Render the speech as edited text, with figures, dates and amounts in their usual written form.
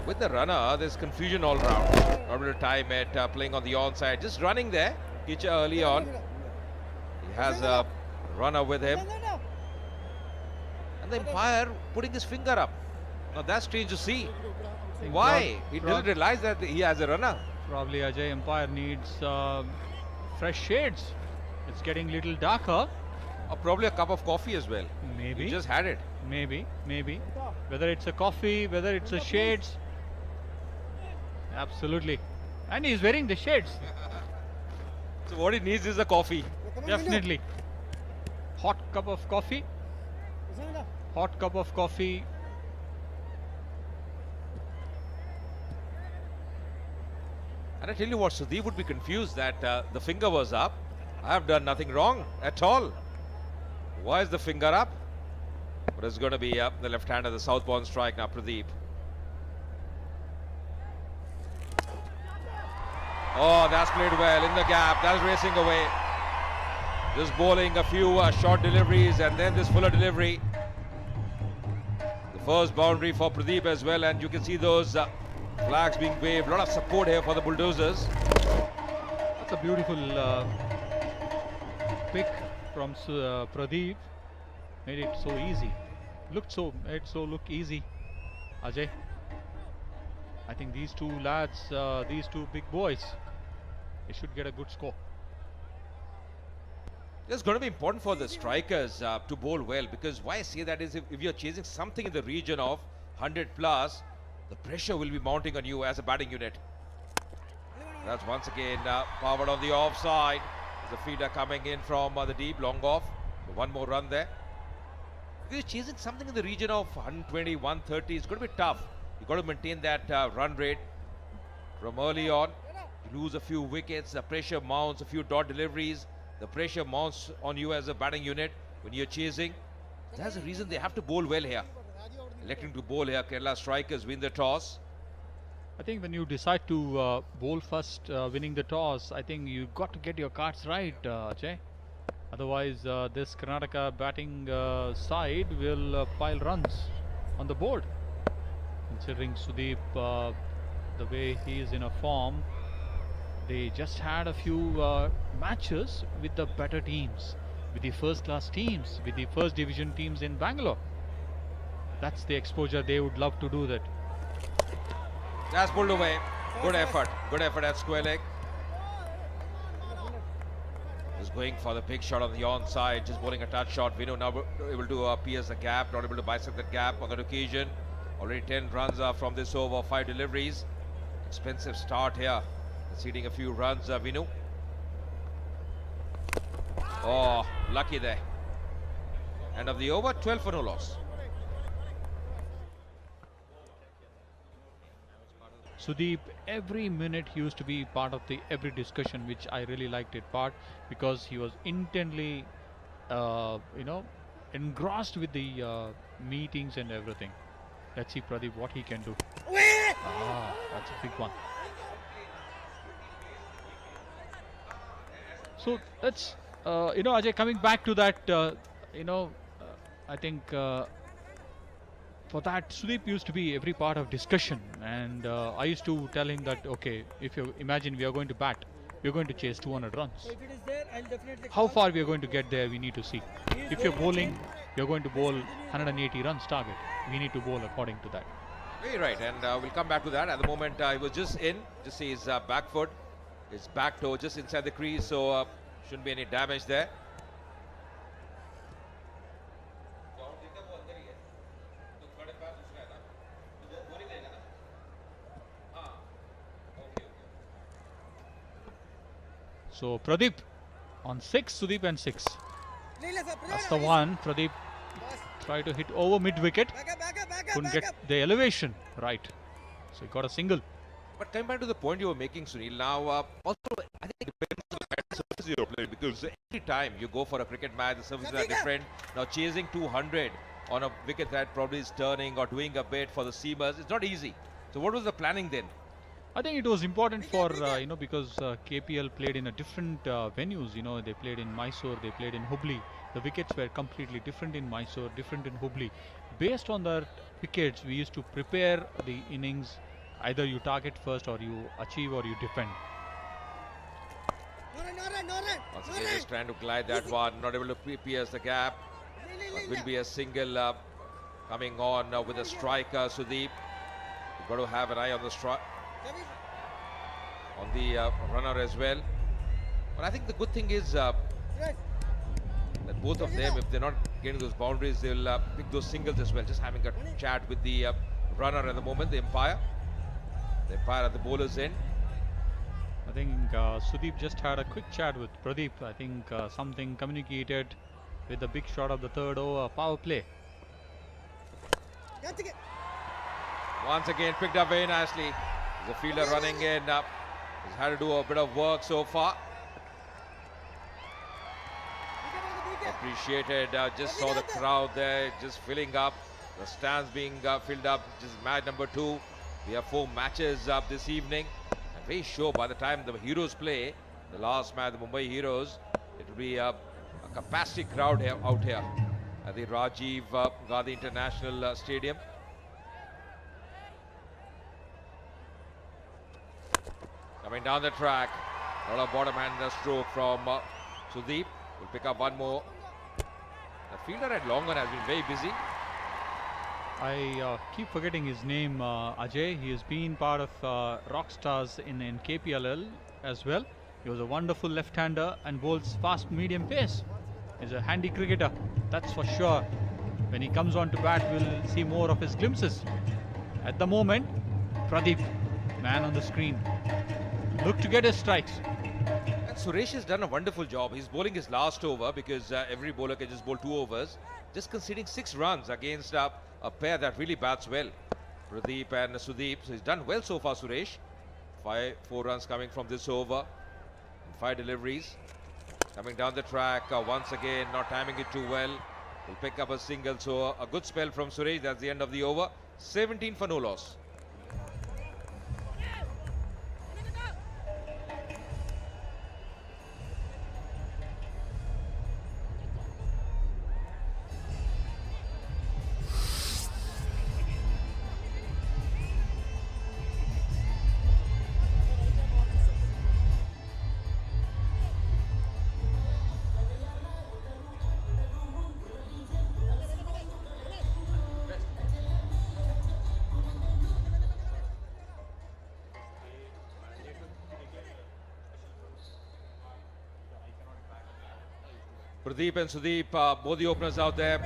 With the runner, there's confusion all round. Not able to time it, playing on the onside, just running there. Kicha early on. He has a runner with him. And the umpire putting his finger up. Now that's strange to see. Why? He doesn't realize that he has a runner. Probably Ajay, umpire needs fresh shades. It's getting a little darker. Or probably a cup of coffee as well. Maybe. He just had it. Maybe. Whether it's a coffee, whether it's a shades. Absolutely. And he's wearing the shades. So what he needs is a coffee. Definitely. Hot cup of coffee. Hot cup of coffee. And I tell you what, Sudeep would be confused that the finger was up. I have done nothing wrong at all. Why is the finger up? But it's going to be up the left hand of the southbound strike now, Pradeep. Oh, that's played well in the gap. That's racing away. Just bowling a few short deliveries and then this fuller delivery. The first boundary for Pradeep as well, and you can see those flags being waved. A lot of support here for the Bulldozers. That's a beautiful pick from Pradeep. Made it so easy. Made it so look easy. Ajay, I think these two lads, these two big boys, they should get a good score. It's going to be important for the strikers to bowl well, because why I say that is if you're chasing something in the region of 100 plus, the pressure will be mounting on you as a batting unit. That's once again powered on the offside. There's a feeder coming in from the deep, long off. So one more run there. If you're chasing something in the region of 120, 130, it's going to be tough. You've got to maintain that run rate from early on. You lose a few wickets, the pressure mounts, a few dot deliveries. The pressure mounts on you as a batting unit when you're chasing. That's the reason they have to bowl well here. Electing to bowl here, Kerala strikers win the toss. I think when you decide to bowl first, winning the toss, I think you got to get your cards right, Ajay. Otherwise, this Karnataka batting side will pile runs on the board. Considering Sudeep, the way he is in a form, they just had a few matches with the better teams, with the first-class teams, with the first division teams in Bangalore. That's the exposure they would love to do that. That's pulled away. Good effort at square leg. Just going for the big shot on the onside, just bowling a touch shot. Vinu now able to pierce the gap, not able to bisect the gap on that occasion. Already 10 runs from this over, 5 deliveries. Expensive start here. Conceding a few runs, Vinu. Oh, lucky there. End of the over, 12 for no loss. Sudeep, every minute he used to be part of the every discussion, which I really liked it part, because he was intently, engrossed with the meetings and everything. Let's see Pradeep what he can do. That's a big one. So that's Ajay, coming back to that, I think for that Sudeep used to be every part of discussion, and I used to tell him that, okay, if you imagine we are going to bat, we are going to chase 200 runs. So if it is there, I'll definitely how far we are going to get there, we need to see. If you're bowling, you're going to bowl 180 runs target. We need to bowl according to that. Very right, and we'll come back to that. At the moment, he was just in, just see his back foot, his back toe just inside the crease, so shouldn't be any damage there. So Pradeep on 6, Sudeep and 6. That's the one. Pradeep tried to hit over mid wicket. Couldn't get the elevation right. So he got a single. But coming back to the point you were making, Sunil, now also I think it depends on the surface you're playing, because every time you go for a cricket match, the surfaces are different. Now chasing 200 on a wicket that probably is turning or doing a bit for the seamers, it's not easy. So what was the planning then? I think it was important for because KPL played in a different venues. You know, they played in Mysore, they played in Hubli. The wickets were completely different in Mysore, different in Hubli. Based on the wickets, we used to prepare the innings. Either you target first, or you achieve, or you defend. Once again, just trying to glide that one, not able to pierce the gap. Will be a single coming on with a striker, Sudeep. You've got to have an eye on the runner as well. But I think the good thing is that both of them, if they're not getting those boundaries, they'll pick those singles as well. Just having a chat with the runner at the moment, the umpire. The umpire at the bowler's end. I think Sudeep just had a quick chat with Pradeep. I think something communicated with the big shot of the third over power play. Once again picked up very nicely. There's a fielder running in. He's had to do a bit of work so far. Appreciated. Just saw the crowd there just filling up. The stands being filled up. Just match number 2. We have 4 matches up this evening. I'm very sure by the time the Heroes play, the last match, the Mumbai Heroes, it will be a capacity crowd out here at the Rajiv Gandhi International Stadium. Coming down the track, a lot of bottom hand stroke from Sudeep. Will pick up one more. The fielder at long on has been very busy. I keep forgetting his name, Ajay. He has been part of Rockstars in KPLL as well. He was a wonderful left-hander and bowls fast medium pace. He's a handy cricketer, that's for sure. When he comes on to bat, we'll see more of his glimpses. At the moment, Pradeep, man on the screen, look to get his strikes. And Suresh has done a wonderful job. He's bowling his last over because every bowler can just bowl 2 overs. Just conceding 6 runs against a pair that really bats well. Pradeep and Sudeep. So he's done well so far, Suresh. 4 runs coming from this over. 5 deliveries. Coming down the track once again, not timing it too well. Will pick up a single. So a good spell from Suresh. That's the end of the over. 17 for no loss. Pradeep and Sudeep, both the openers out there.